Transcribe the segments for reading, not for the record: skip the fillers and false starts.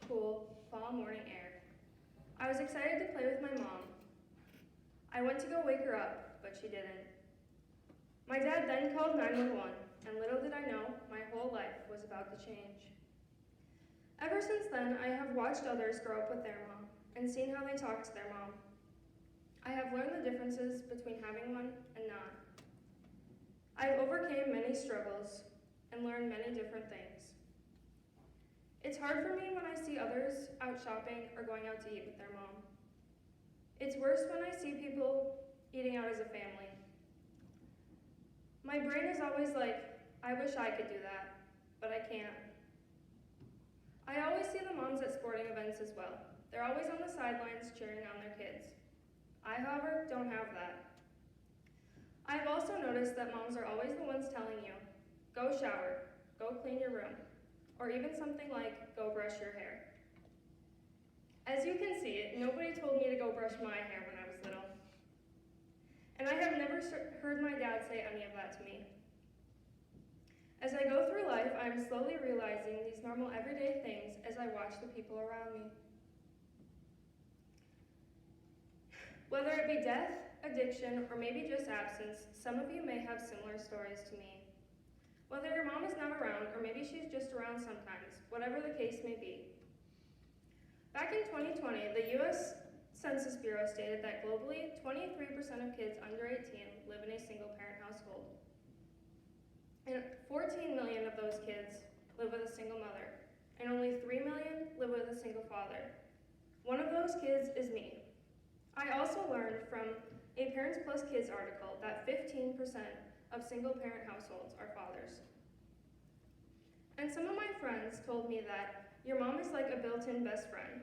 cool fall morning air. I was excited to play with my mom. I went to go wake her up, but she didn't. My dad then called 911, and little did I know, my whole life was about to change. Ever since then, I have watched others grow up with their mom and seen how they talk to their mom. I have learned the differences between having one and not. I have overcame many struggles and learned many different things. It's hard for me when I see others out shopping or going out to eat with their mom. It's worse when I see people eating out as a family. My brain is always like, I wish I could do that, but I can't. I always see the moms at sporting events as well. They're always on the sidelines cheering on their kids. I, however, don't have that. I've also noticed that moms are always the ones telling you, go shower, go clean your room, or even something like, go brush your hair. As you can see, nobody told me to go brush my hair when I was little. And I have never heard my dad say any of that to me. As I go through life, I am slowly realizing these normal everyday things as I watch the people around me. Whether it be death, addiction, or maybe just absence, some of you may have similar stories to me. Whether your mom is not around, or maybe she's just around sometimes, whatever the case may be. Back in 2020, the U.S. Census Bureau stated that globally, 23% of kids under 18 live in a single-parent household. And 14 million of those kids live with a single mother, and only 3 million live with a single father. One of those kids is me. I also learned from a Parents Plus Kids article that 15% of single-parent households are fathers. And some of my friends told me that your mom is like a built-in best friend.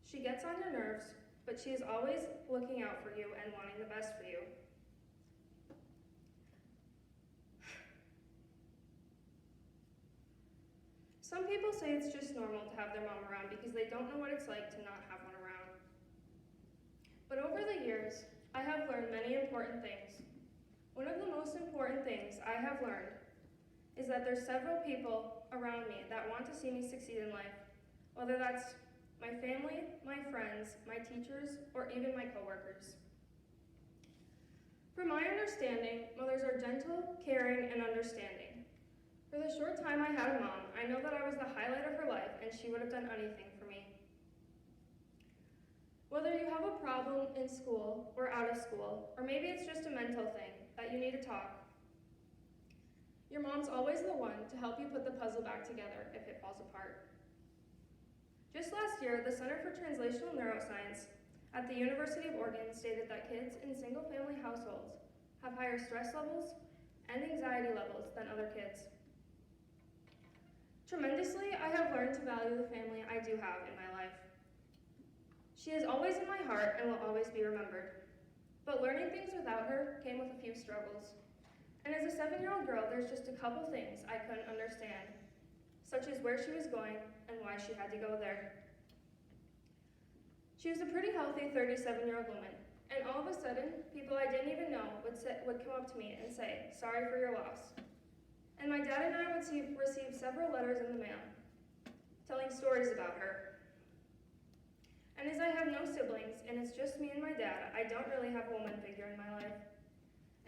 She gets on your nerves, but she is always looking out for you and wanting the best for you. Some people say it's just normal to have their mom around because they don't know what it's like to not have one around. But over the years, I have learned many important things. One of the most important things I have learned is that there's several people around me that want to see me succeed in life, whether that's my family, my friends, my teachers, or even my coworkers. From my understanding, mothers are gentle, caring, and understanding. For the short time I had a mom, I know that I was the highlight of her life and she would have done anything for me. Whether you have a problem in school or out of school, or maybe it's just a mental thing that you need to talk, your mom's always the one to help you put the puzzle back together if it falls apart. Just last year, the Center for Translational Neuroscience at the University of Oregon stated that kids in single-family households have higher stress levels and anxiety levels than other kids. Tremendously, I have learned to value the family I do have in my life. She is always in my heart and will always be remembered. But learning things without her came with a few struggles. And as a 7-year-old girl, there's just a couple things I couldn't understand, such as where she was going and why she had to go there. She was a pretty healthy 37-year-old woman, and all of a sudden, people I didn't even know would come up to me and say, "Sorry for your loss." And my dad and I would receive several letters in the mail, telling stories about her. And as I have no siblings, and it's just me and my dad, I don't really have a woman figure in my life.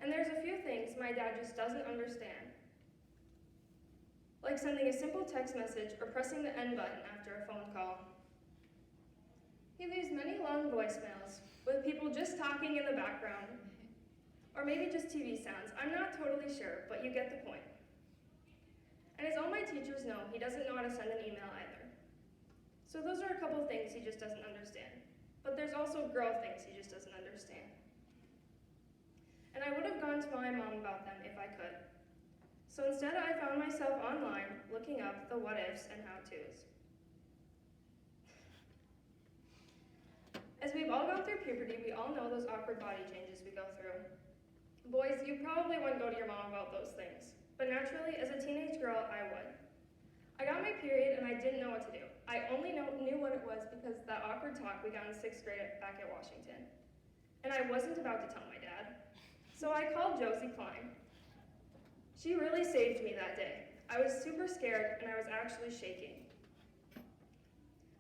And there's a few things my dad just doesn't understand, like sending a simple text message or pressing the end button after a phone call. He leaves many long voicemails with people just talking in the background, or maybe just TV sounds. I'm not totally sure, but you get the point. And as all my teachers know, he doesn't know how to send an email either. So those are a couple things he just doesn't understand. But there's also girl things he just doesn't understand. And I would have gone to my mom about them if I could. So instead, I found myself online looking up the what ifs and how to's. As we've all gone through puberty, we all know those awkward body changes we go through. Boys, you probably wouldn't go to your mom about those things. But naturally, as a teenage girl, I would. I got my period and I didn't know what to do. I only knew what it was because that awkward talk we got in 6th grade back at Washington. And I wasn't about to tell my dad. So I called Josie Klein. She really saved me that day. I was super scared and I was actually shaking.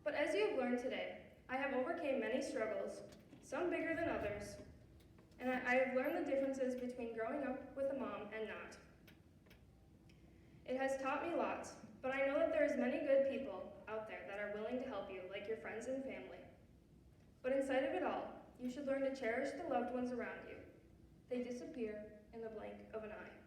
But as you have learned today, I have overcame many struggles, some bigger than others, and I have learned the differences between growing up with a mom and not. It has taught me lots, but I know that there is many good people out there that are willing to help you, like your friends and family. But in spite of it all, you should learn to cherish the loved ones around you. They disappear in the blink of an eye.